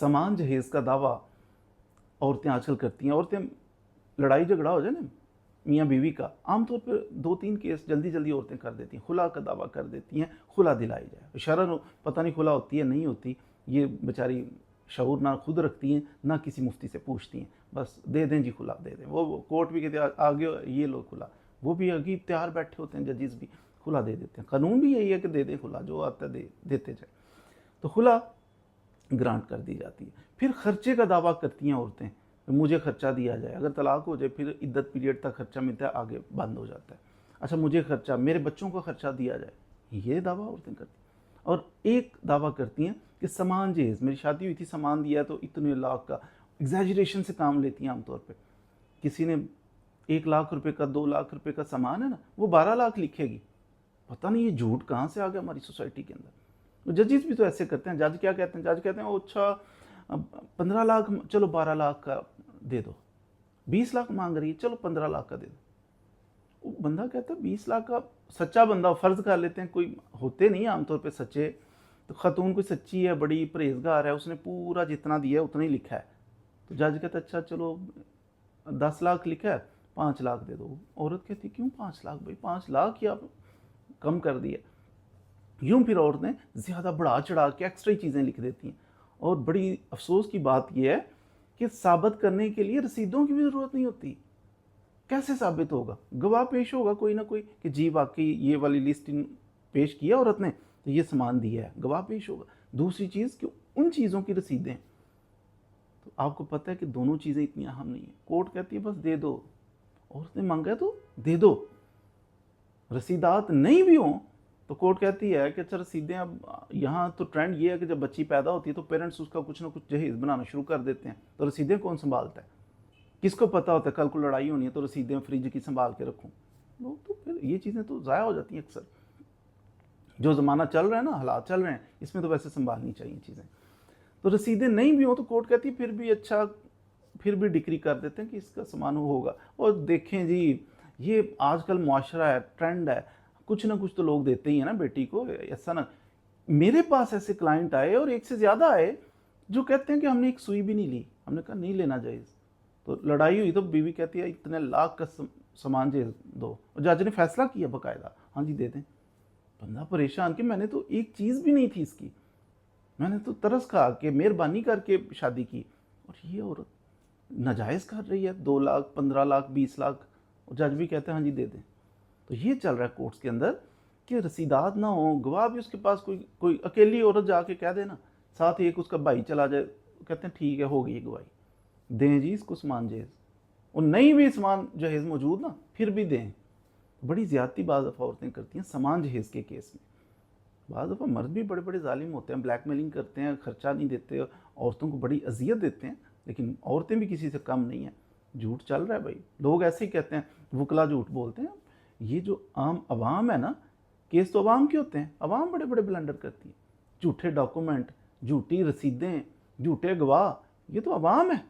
समान जहेज़ का दावा औरतें आजकल करती हैं। औरतें, लड़ाई झगड़ा हो जाए ना मियाँ बीवी का, आमतौर पर 2-3 केस जल्दी जल्दी औरतें कर देती हैं, खुला का दावा कर देती हैं, खुला दिलाई जाए। शरन पता नहीं खुला होती है नहीं होती, ये बेचारी शऊर ना खुद रखती हैं ना किसी मुफ्ती से पूछती हैं, बस दे दें जी खुला दे दें। वो कोर्ट भी कहते हैं आगे ये लो खुला, वो भी अगीब तैयार बैठे होते हैं, जजेस भी खुला दे देते हैं। कानून भी यही है कि दे दें खुला, जो आता है देते जाए। तो खुला ग्रांट कर दी जाती है। फिर खर्चे का दावा करती हैं औरतें, मुझे खर्चा दिया जाए। अगर तलाक हो जाए फिर इद्दत पीरियड तक खर्चा मिलता है, आगे बंद हो जाता है। अच्छा, मुझे खर्चा, मेरे बच्चों का खर्चा दिया जाए, ये दावा औरतें करती हैं। और एक दावा करती हैं कि समान जहेज़, मेरी शादी हुई थी, सामान दिया है तो इतने लाख का, एग्जैजरेशन से काम लेती हैं आमतौर पर। किसी ने 1 लाख रुपए का, 2 लाख रुपए का सामान है ना, वो 12 लाख लिखेगी। पता नहीं ये झूठ कहाँ से आ गया हमारी सोसाइटी के अंदर। जजेस भी तो ऐसे करते हैं। जज क्या कहते हैं? जज कहते हैं वो अच्छा 15 लाख, चलो 12 लाख का दे दो। 20 लाख मांग रही है, चलो 15 लाख का दे दो। वो बंदा कहता है 20 लाख का, सच्चा बंदा, फर्ज कर लेते हैं, कोई होते नहीं आमतौर पे सच्चे, तो खतून कोई सच्ची है, बड़ी परहेजगार है, उसने पूरा जितना दिया है उतना ही लिखा है। तो जज कहता है अच्छा चलो 10 लाख लिखा है, 5 लाख दे दो। औरत कहती क्यों 5 लाख भाई, 5 लाख ही आप कम कर दिया। यूं फिर औरतें ज़्यादा बढ़ा चढ़ा के एक्स्ट्रा चीज़ें लिख देती हैं। और बड़ी अफसोस की बात यह है कि साबित करने के लिए रसीदों की भी ज़रूरत नहीं होती। कैसे साबित होगा? गवाह पेश होगा कोई ना कोई कि जी वाकई ये वाली लिस्ट पेश किया औरत ने तो ये सामान दिया है, गवाह पेश होगा। दूसरी चीज़ कि उन चीज़ों की रसीदें, तो आपको पता है कि दोनों चीज़ें इतनी अहम नहीं है। कोर्ट कहती है बस दे दो, औरत ने मांगा है तो दे दो। रसीदात नहीं भी हों तो कोर्ट कहती है कि अच्छा रसीदें, अब यहाँ तो ट्रेंड ये है कि जब बच्ची पैदा होती है तो पेरेंट्स उसका कुछ ना कुछ जहेज़ बनाना शुरू कर देते हैं, तो रसीदें कौन संभालता है? किसको पता होता है कल को लड़ाई होनी है तो रसीदें फ्रिज की संभाल के रखूँ? लोग तो फिर ये चीज़ें तो ज़ाया हो जाती हैं अक्सर। जो ज़माना चल रहा है ना, हालात चल रहे हैं, इसमें तो वैसे संभालनी चाहिए चीज़ें। तो रसीदें नहीं भी हों तो कोर्ट कहती है फिर भी अच्छा, फिर भी डिक्री कर देते हैं कि इसका सामान होगा। और देखें जी, ये आजकल मुआशरा है, ट्रेंड है, कुछ ना कुछ तो लोग देते ही हैं ना बेटी को। ऐसा ना, मेरे पास ऐसे क्लाइंट आए और एक से ज़्यादा आए जो कहते हैं कि हमने एक सुई भी नहीं ली। हमने कहा नहीं लेना जायज़। तो लड़ाई हुई तो बीवी कहती है इतने लाख का सामान जहेज दो, और जज ने फैसला किया बाकायदा, हाँ जी दे दें। बंदा परेशान कि मैंने तो एक चीज़ भी नहीं थी इसकी, मैंने तो तरस खा के मेहरबानी करके शादी की, और ये औरत नाजायज़ कर रही है 2 लाख, 15 लाख, 20 लाख, और जज भी कहते हैं हाँ जी दे दें। तो ये चल रहा है कोर्ट्स के अंदर कि रसीदात ना हो, गवाह भी उसके पास कोई अकेली औरत जाके कह दे ना, साथ ही एक उसका भाई चला जाए, कहते हैं ठीक है हो गई गवाही, दें जी इसको सामान जहेज़। और नहीं भी सामान जहेज़ मौजूद ना, फिर भी दें। बड़ी ज़्यादती बाज़ दफ़ा औरतें करती हैं सामान जहेज़ के केस में। बाज़ दफ़ा मर्द भी बड़े बड़े जालिम होते हैं, ब्लैकमेलिंग करते हैं, खर्चा नहीं देते, औरतों को बड़ी अजियत देते हैं, लेकिन औरतें भी किसी से कम नहीं हैं। झूठ चल रहा है भाई, लोग ऐसे ही कहते हैं, वकला झूठ बोलते हैं। ये जो आम आवाम है ना, केस तो आवाम के होते हैं, आवाम बड़े बड़े ब्लंडर करती है। झूठे डॉक्यूमेंट, झूठी रसीदें, झूठे गवाह, ये तो आवाम है।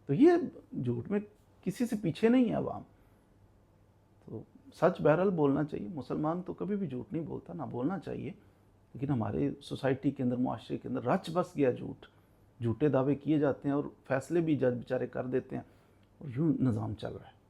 तो ये झूठ में किसी से पीछे नहीं है आवाम। तो सच बहरहाल बोलना चाहिए। मुसलमान तो कभी भी झूठ नहीं बोलता, ना बोलना चाहिए, लेकिन हमारे सोसाइटी के अंदर, मुआशरे के अंदर रच बस गया झूठ। झूठे दावे किए जाते हैं और फैसले भी जज बेचारे कर देते हैं, और यूँ निज़ाम चल रहा है।